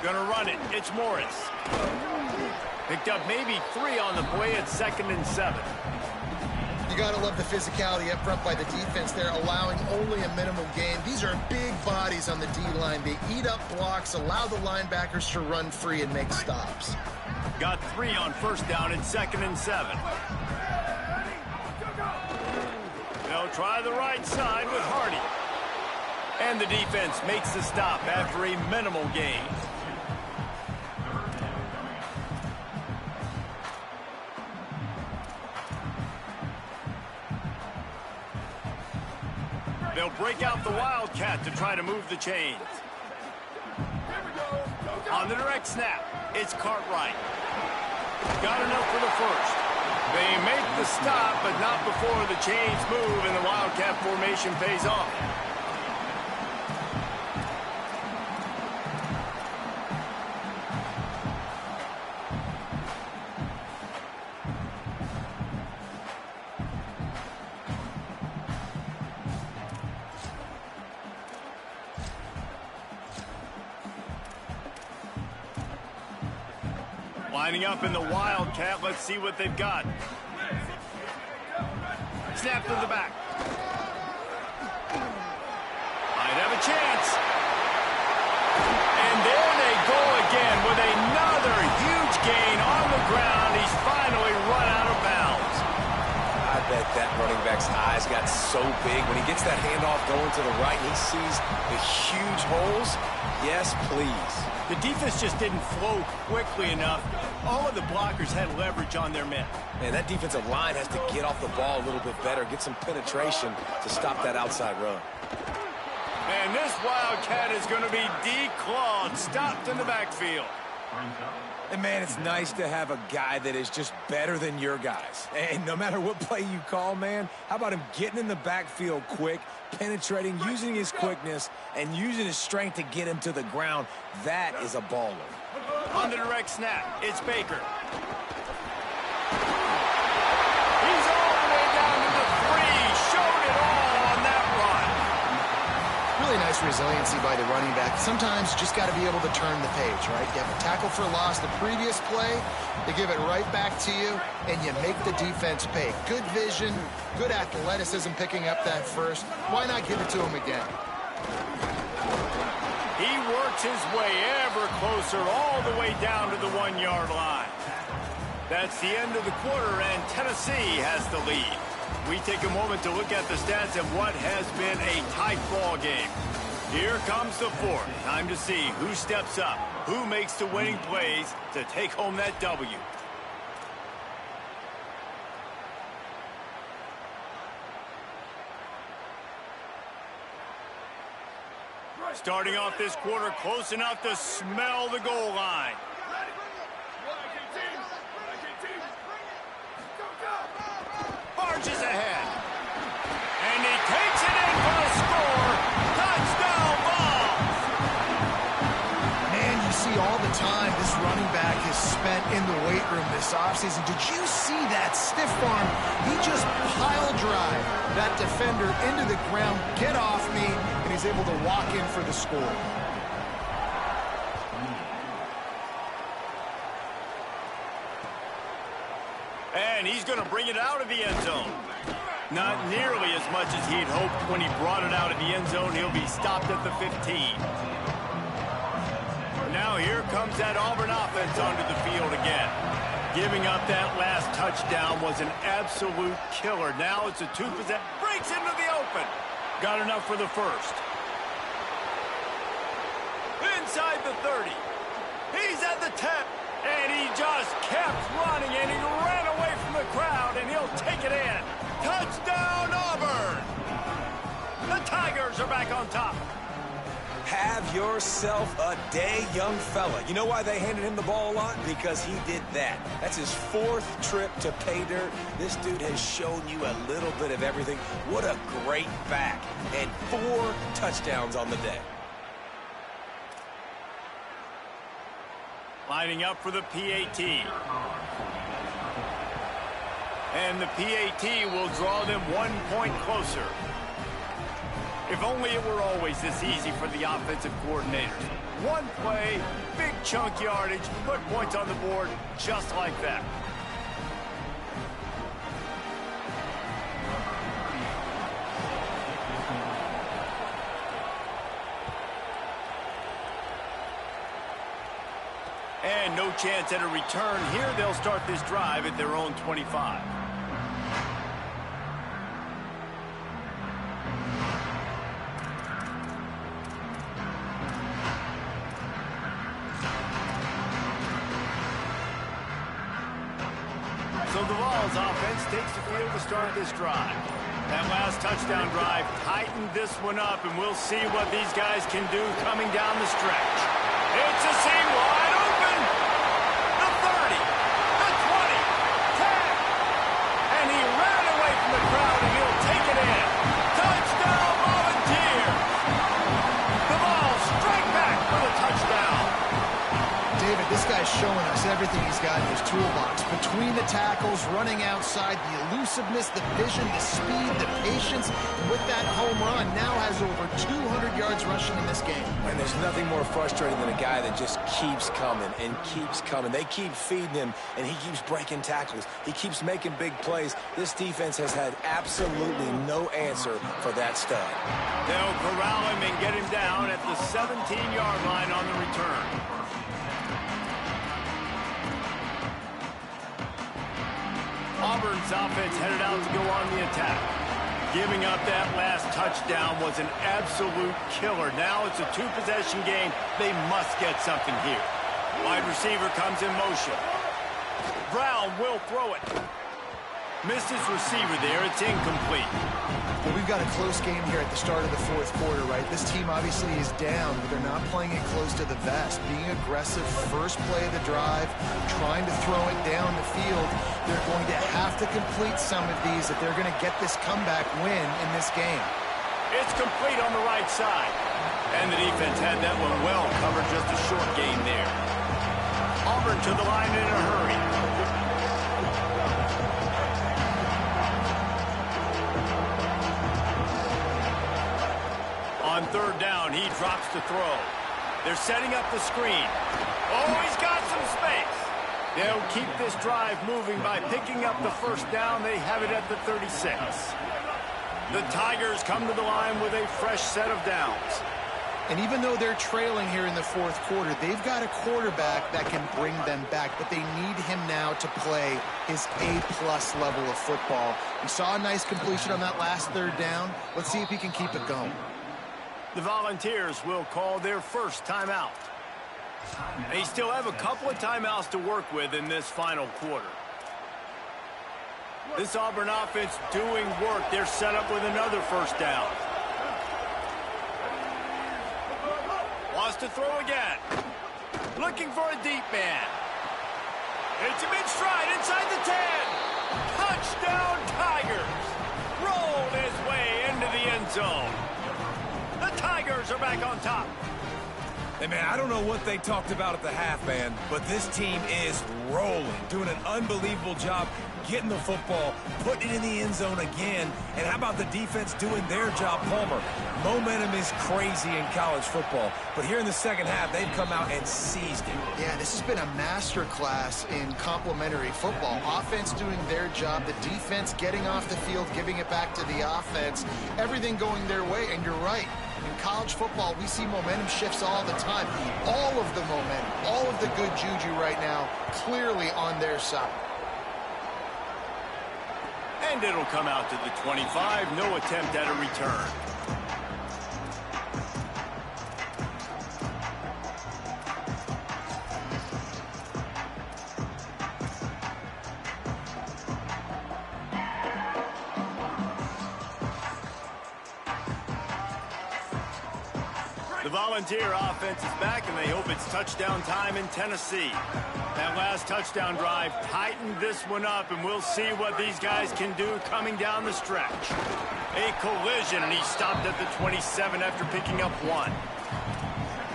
Gonna run it. It's Morris. Picked up maybe 3 on the play at 2nd and 7. You got to love the physicality up front by the defense there, allowing only a minimal gain. These are big bodies on the D-line. They eat up blocks, allow the linebackers to run free and make stops. Got 3 on first down at 2nd and 7. They'll try the right side with Hardy. And the defense makes the stop after a minimal gain. They'll break out the Wildcat to try to move the chains. On the direct snap, it's Cartwright. Got enough for the first. They make the stop, but not before the chains move and the Wildcat formation pays off. Lining up in the Wildcat. Let's see what they've got. Snap to the back. Might have a chance. And there they go again with another huge gain on the ground. He's finally run out of bounds. I bet that running back's eyes got so big when he gets that handoff going to the right and he sees the huge holes. Yes, please. The defense just didn't flow quickly enough. All of the blockers had leverage on their men. Man, that defensive line has to get off the ball a little bit better, get some penetration to stop that outside run. And this Wildcat is going to be declawed, stopped in the backfield. And, man, it's nice to have a guy that is just better than your guys. And no matter what play you call, man, how about him getting in the backfield quick, penetrating, using his quickness, and using his strength to get him to the ground? That is a baller. On the direct snap, it's Baker. He's all the way down to the 3. Showed it all on that run. Really nice resiliency by the running back. Sometimes you just got to be able to turn the page, right? You have a tackle for loss the previous play, they give it right back to you, and you make the defense pay. Good vision, good athleticism picking up that first. Why not give it to him again? He works his way ever closer all the way down to the 1-yard line. That's the end of the quarter, and Tennessee has the lead. We take a moment to look at the stats of what has been a tight ball game. Here comes the fourth. Time to see who steps up, who makes the winning plays to take home that W. Starting off this quarter close enough to smell the goal line. Marches ahead. And he takes it in for a score. Touchdown Vols! Man, you see all the time this running back is spent in the weight room this offseason. Did you see that stiff arm? He just pile drive that defender into the ground, get off me, and he's able to walk in for the score. And he's going to bring it out of the end zone. Not nearly as much as he'd hoped when he brought it out of the end zone. He'll be stopped at the 15. Now here comes that Auburn offense onto the field again. Giving up that last touchdown was an absolute killer. Now it's a two-possession. Breaks into the open. Got enough for the first. Inside the 30. He's at the 10. And he just kept running, and he ran away from the crowd, and he'll take it in. Touchdown, Auburn! The Tigers are back on top. Have yourself a day, young fella. You know why they handed him the ball a lot? Because he did that. That's his fourth trip to pay dirt. This dude has shown you a little bit of everything. What a great back. And 4 touchdowns on the day. Lining up for the PAT. And the PAT will draw them 1 point closer. If only it were always this easy for the offensive coordinators. One play, big chunk yardage, put points on the board just like that. And no chance at a return here. They'll start this drive at their own 25. So the Vols offense takes the field to start this drive. That last touchdown drive tightened this one up, and we'll see what these guys can do coming down the stretch. It's a seam wide open. The 30, the 20, 10. And he ran away from the crowd, and he'll take it in. Touchdown, Volunteers. The Vols strike back for the touchdown. David, this guy's showing us everything he's got in his toolbox. Between the tackles, running outside, the elusiveness, the vision, the speed, the patience. And with that home run, now has over 200 yards rushing in this game. And there's nothing more frustrating than a guy that just keeps coming and keeps coming. They keep feeding him, and he keeps breaking tackles. He keeps making big plays. This defense has had absolutely no answer for that stud. They'll corral him and get him down at the 17-yard line on the return. Auburn's offense headed out to go on the attack. Giving up that last touchdown was an absolute killer. Now it's a 2-possession game. They must get something here. Wide receiver comes in motion. Brown will throw it. Missed his receiver there. It's incomplete. Well, we've got a close game here at the start of the fourth quarter, right? This team obviously is down, but they're not playing it close to the vest. Being aggressive, first play of the drive, trying to throw it down the field. They're going to have to complete some of these if they're going to get this comeback win in this game. It's complete on the right side. And the defense had that one well covered, just a short gain there. Auburn to the line in a hurry. On third down, he drops to throw. They're setting up the screen. Oh, he's got some space. They'll keep this drive moving by picking up the first down. They have it at the 36. The Tigers come to the line with a fresh set of downs. And even though they're trailing here in the fourth quarter, they've got a quarterback that can bring them back, but they need him now to play his A-plus level of football. We saw a nice completion on that last third down. Let's see if he can keep it going. The Volunteers will call their first timeout. They still have a couple of timeouts to work with in this final quarter. This Auburn offense doing work. They're set up with another first down. Wants to throw again. Looking for a deep man. Hits him in stride inside the 10. Touchdown Tigers. Rolled his way into the end zone. The Tigers are back on top. Hey, man, I don't know what they talked about at the half, man, but this team is rolling, doing an unbelievable job getting the football, putting it in the end zone again. And how about the defense doing their job, Palmer? Momentum is crazy in college football, but here in the second half, they've come out and seized it. Yeah, this has been a masterclass in complementary football. Offense doing their job, the defense getting off the field, giving it back to the offense, everything going their way, and you're right. In college football, we see momentum shifts all the time. All of the momentum, all of the good juju right now, clearly on their side. And it'll come out to the 25. No attempt at a return. The Volunteer offense is back, and they hope it's touchdown time in Tennessee. That last touchdown drive tightened this one up, and we'll see what these guys can do coming down the stretch. A collision, and he stopped at the 27 after picking up one.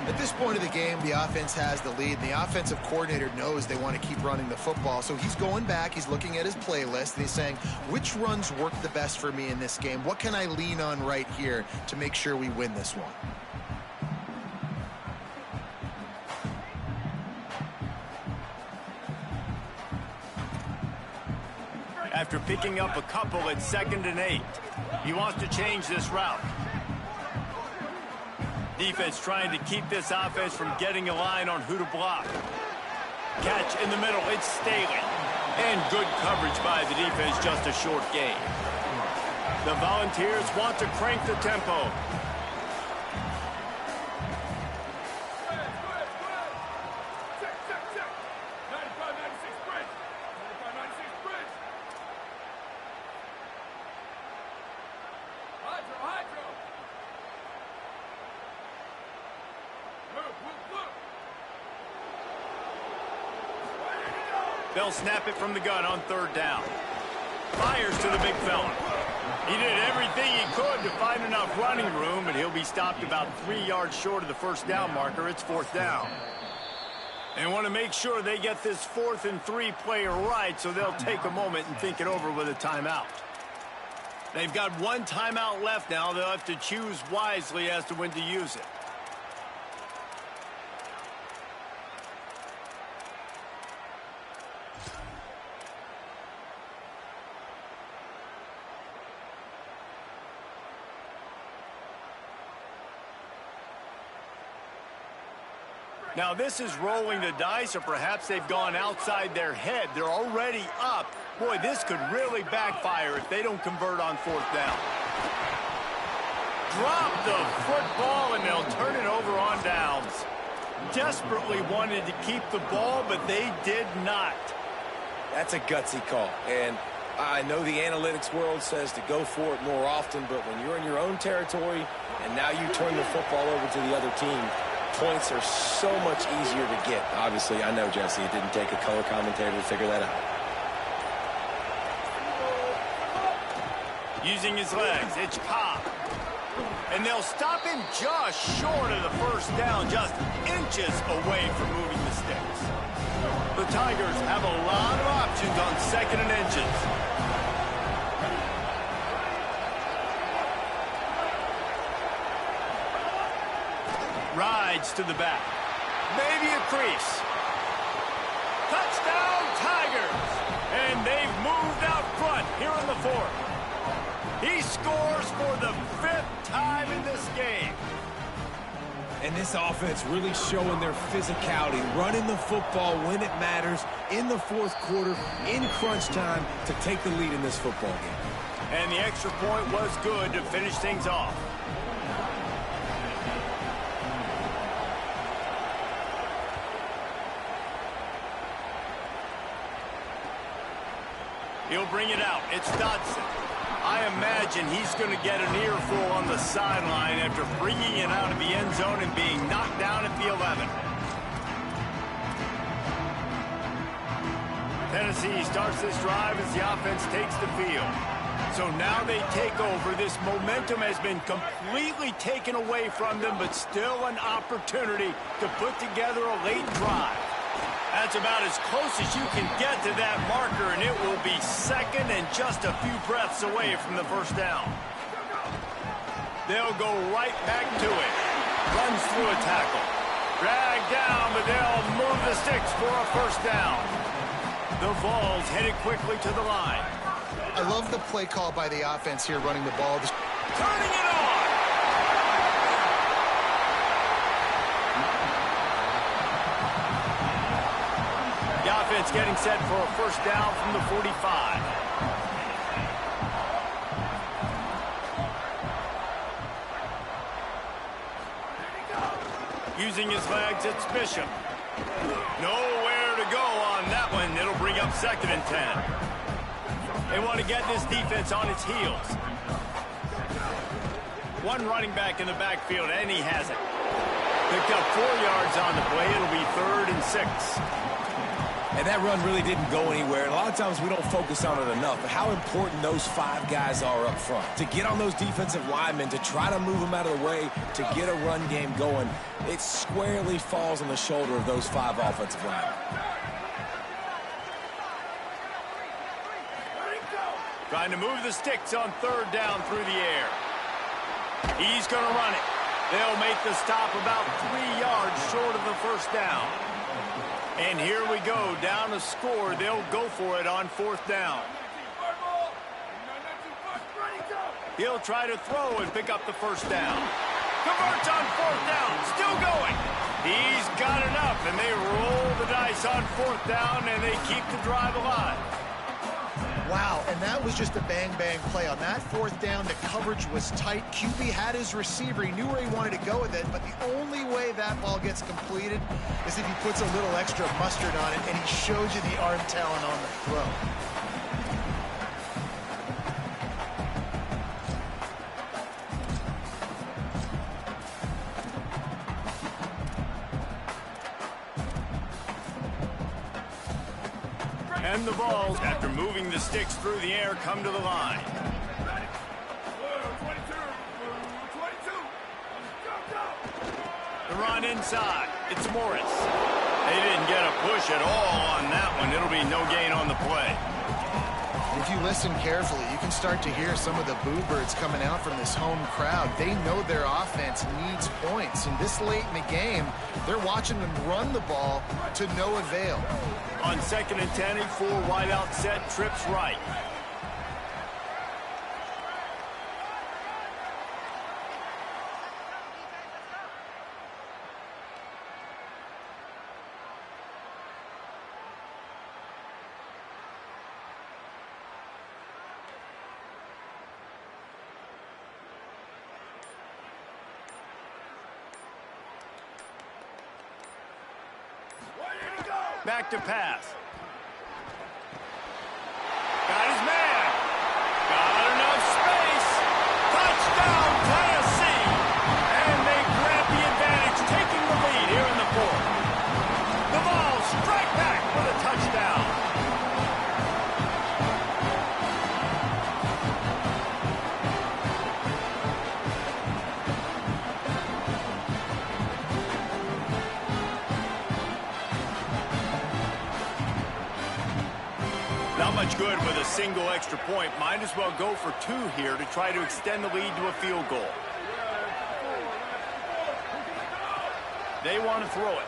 At this point of the game, the offense has the lead, and the offensive coordinator knows they want to keep running the football. So he's going back, he's looking at his playlist, and he's saying, which runs work the best for me in this game? What can I lean on right here to make sure we win this one? After picking up a couple at 2nd and 8. He wants to change this route. Defense trying to keep this offense from getting a line on who to block. Catch in the middle, it's Staley. And good coverage by the defense, just a short gain. The Volunteers want to crank the tempo. They'll snap it from the gun on 3rd down. Fires to the big fella. He did everything he could to find enough running room, but he'll be stopped about 3 yards short of the 1st down marker. It's 4th down. They want to make sure they get this 4th and 3 play right, so they'll take a moment and think it over with a timeout. They've got one timeout left now. They'll have to choose wisely as to when to use it. Now, this is rolling the dice, or perhaps they've gone outside their head. They're already up. Boy, this could really backfire if they don't convert on 4th down. Drop the football, and they'll turn it over on downs. Desperately wanted to keep the ball, but they did not. That's a gutsy call, and I know the analytics world says to go for it more often, but when you're in your own territory and now you turn the football over to the other team, points are so much easier to get. Obviously, I know, Jesse, it didn't take a color commentator to figure that out. Using his legs, it's Cobb. And they'll stop him just short of the 1st down, just inches away from moving the sticks. The Tigers have a lot of options on 2nd and inches. Rides to the back. Maybe a crease. Touchdown, Tigers! And they've moved out front here in the 4th. He scores for the 5th time in this game. And this offense really showing their physicality, running the football when it matters, in the 4th quarter, in crunch time, to take the lead in this football game. And the extra point was good to finish things off. He'll bring it out. It's Dodson. I imagine he's going to get an earful on the sideline after bringing it out of the end zone and being knocked down at the 11. Tennessee starts this drive as the offense takes the field. So now they take over. This momentum has been completely taken away from them, but still an opportunity to put together a late drive. That's about as close as you can get to that marker, and it will be second and just a few breaths away from the first down. They'll go right back to it. Runs through a tackle. Dragged down, but they'll move the sticks for a first down. The Vols headed quickly to the line. I love the play call by the offense here running the ball. Turning it on! The offense getting set for a first down from the 45. Using his legs, it's Bishop. Nowhere to go on that one. It'll bring up second and 10. They want to get this defense on its heels. One running back in the backfield, and he has it. Picked up 4 yards on the play. It'll be 3rd and 6. And that run really didn't go anywhere. And a lot of times we don't focus on it enough. But how important those 5 guys are up front. To get on those defensive linemen, to try to move them out of the way, to get a run game going, it squarely falls on the shoulder of those 5 offensive linemen. Trying to move the sticks on 3rd down through the air. He's going to run it. They'll make the stop about 3 yards short of the first down. And here we go, down a score. They'll go for it on 4th down. He'll try to throw and pick up the first down. Converts on 4th down, still going. He's got enough, and they roll the dice on 4th down, and they keep the drive alive. Wow, and that was just a bang-bang play. On that 4th down, the coverage was tight. QB had his receiver. He knew where he wanted to go with it, but the only way that ball gets completed is if he puts a little extra mustard on it, and he shows you the arm talent on the throw. And the Vols, after moving the sticks through the air, come to the line. The run inside. It's Morris. They didn't get a push at all on that one. It'll be no gain on the play. If you listen carefully, you can start to hear some of the boo birds coming out from this home crowd. They know their offense needs points, and this late in the game, they're watching them run the ball to no avail. On 2nd and 10, a 4 wide out set, trips right. Back to pass. Got his man. Got enough space. Touchdown, Tennessee. And they grab the advantage, taking the lead here in the 4th. The Vols strike back with a touchdown. Not much good with a single extra point. Might as well go for 2 here to try to extend the lead to a field goal. They want to throw it.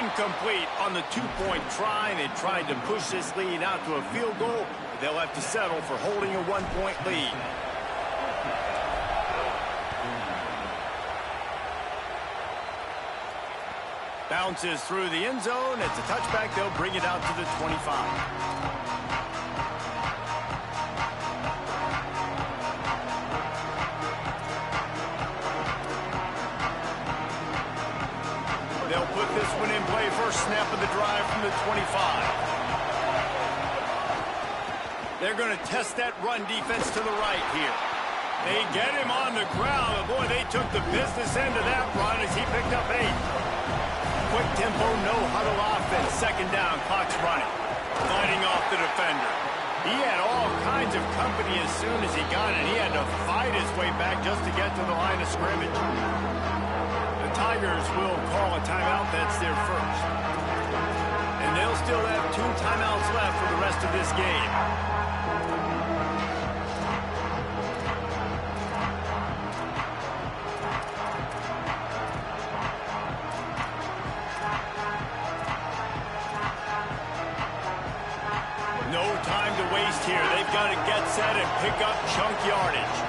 Incomplete on the 2-point try. They tried to push this lead out to a field goal. But they'll have to settle for holding a 1-point lead. Bounces through the end zone. It's a touchback. They'll bring it out to the 25. They'll put this one in play. First snap of the drive from the 25. They're going to test that run defense to the right here. They get him on the ground. And boy, they took the business end of that run as he picked up 8. Quick tempo, no huddle offense. Second down, clock's running. Fighting off the defender. He had all kinds of company as soon as he got it. He had to fight his way back just to get to the line of scrimmage. The Tigers will call a timeout. That's their first. And they'll still have 2 timeouts left for the rest of this game. No time to waste here. They've got to get set and pick up chunk yardage.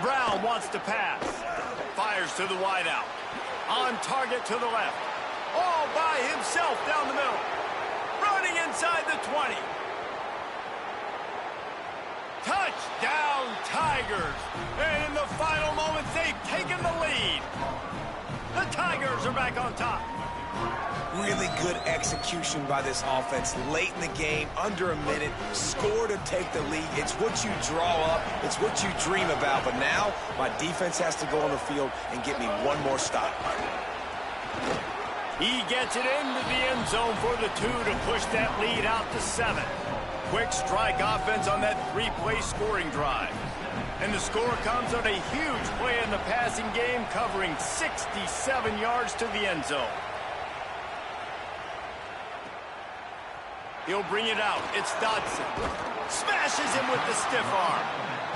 Brown wants to pass. Fires to the wideout. On target to the left. All by himself down the middle. Running inside the 20. Touchdown, Tigers. And in the final moments, they've taken the lead. The Tigers are back on top. Really good execution by this offense late in the game, under a minute, score to take the lead. It's what you draw up, it's what you dream about, but now my defense has to go on the field and get me one more stop. He gets it into the end zone for the 2 to push that lead out to 7. Quick strike offense on that 3-play scoring drive. And the score comes on a huge play in the passing game, covering 67 yards to the end zone. He'll bring it out. It's Dodson. Smashes him with the stiff arm.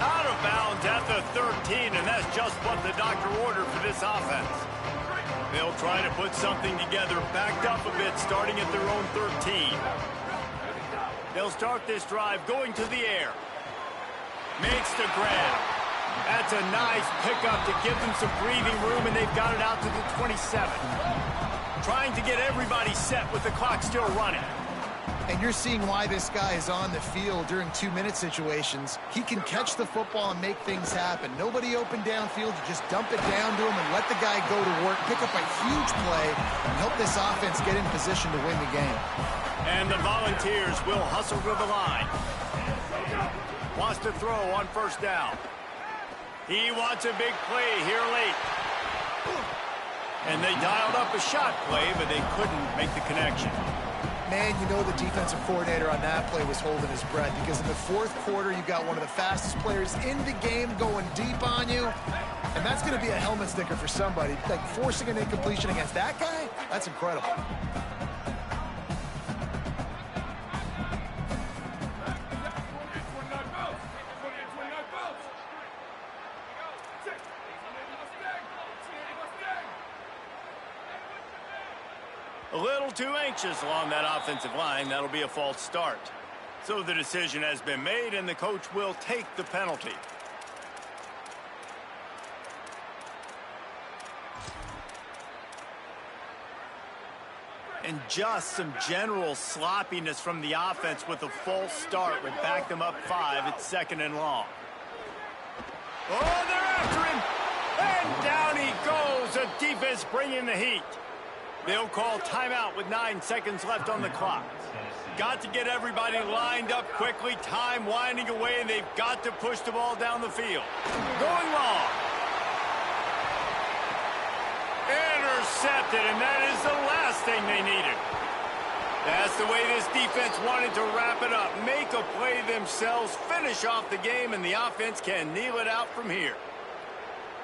Out of bounds at the 13, and that's just what the doctor ordered for this offense. They'll try to put something together, backed up a bit, starting at their own 13. They'll start this drive going to the air. Makes the grab. That's a nice pickup to give them some breathing room, and they've got it out to the 27. Trying to get everybody set with the clock still running. And you're seeing why this guy is on the field during 2-minute situations. He can catch the football and make things happen. Nobody open downfield. You just dump it down to him and let the guy go to work, pick up a huge play, and help this offense get in position to win the game. And the Volunteers will hustle to the line. Wants to throw on first down. He wants a big play here late. And they dialed up a shot play, but they couldn't make the connection. Man, you know the defensive coordinator on that play was holding his breath, because in the 4th quarter, you got one of the fastest players in the game going deep on you, and that's going to be a helmet sticker for somebody. Like, forcing an incompletion against that guy, that's incredible. A little too anxious along that offensive line. That'll be a false start. So the decision has been made, and the coach will take the penalty. And just some general sloppiness from the offense with a false start would back them up 5 at 2nd and long. Oh, they're after him! And down he goes. The defense bringing the heat. They'll call timeout with 9 seconds left on the clock. Got to get everybody lined up quickly. Time winding away, and they've got to push the ball down the field. Going long. Intercepted, and that is the last thing they needed. That's the way this defense wanted to wrap it up. Make a play themselves, finish off the game, and the offense can kneel it out from here.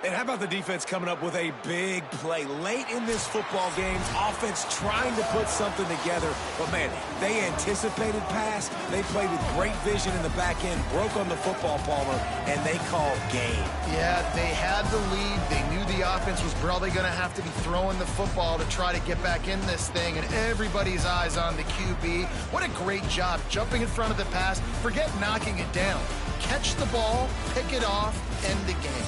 And how about the defense coming up with a big play late in this football game? Offense trying to put something together. But, man, they anticipated pass. They played with great vision in the back end, broke on the football, Palmer, and they called game. Yeah, they had the lead. They knew the offense was probably going to have to be throwing the football to try to get back in this thing, and everybody's eyes on the QB. What a great job jumping in front of the pass. Forget knocking it down. Catch the ball, pick it off, end the game.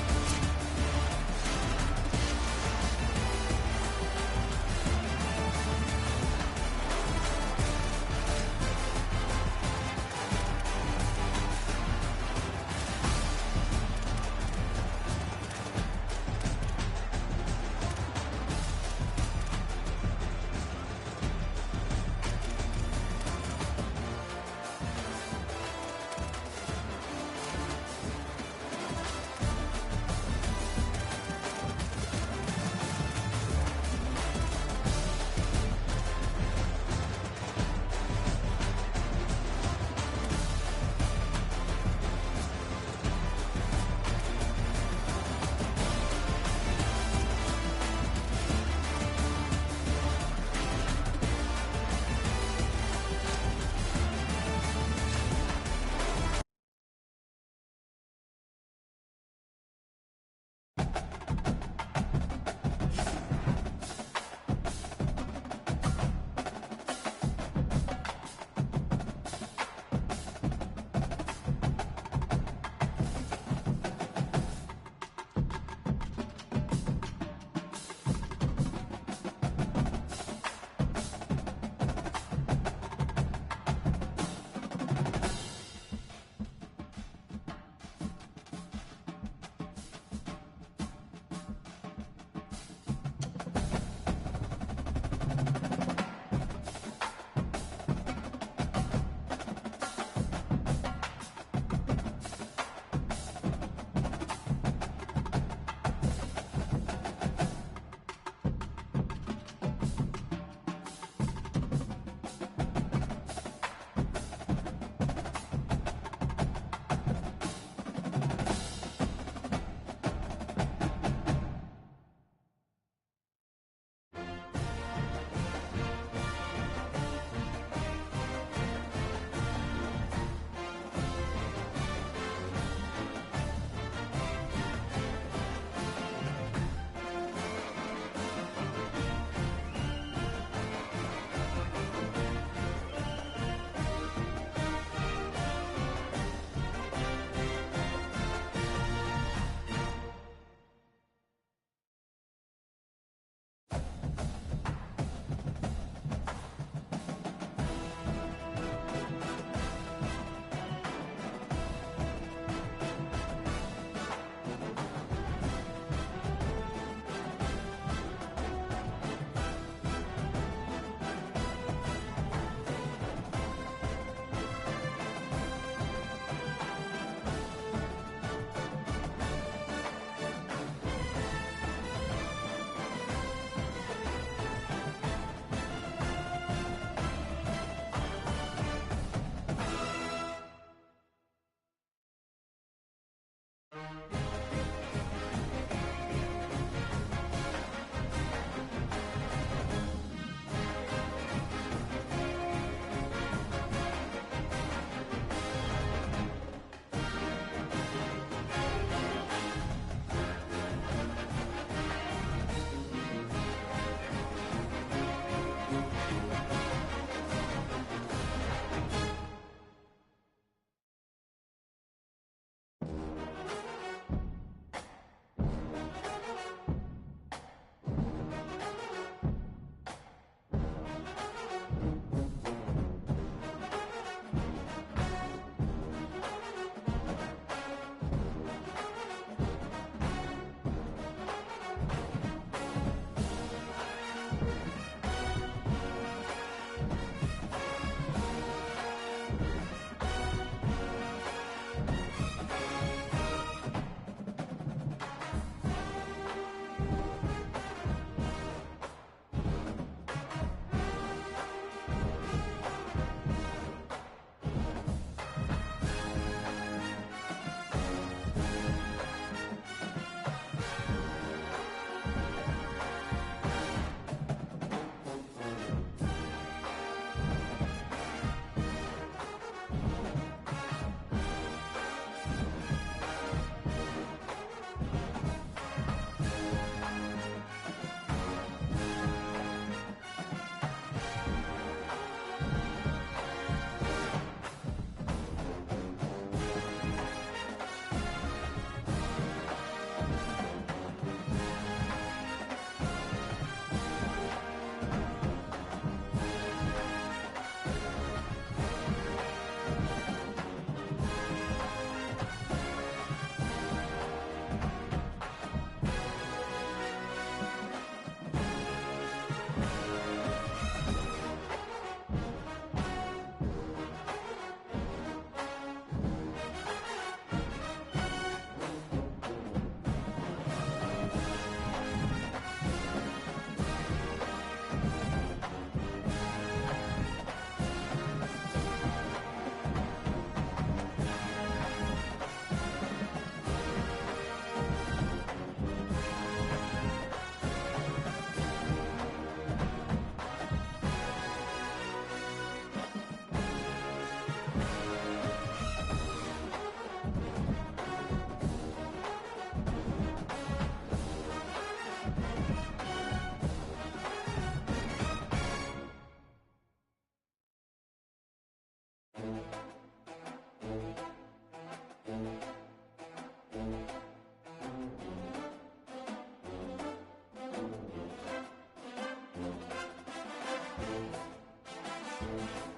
it.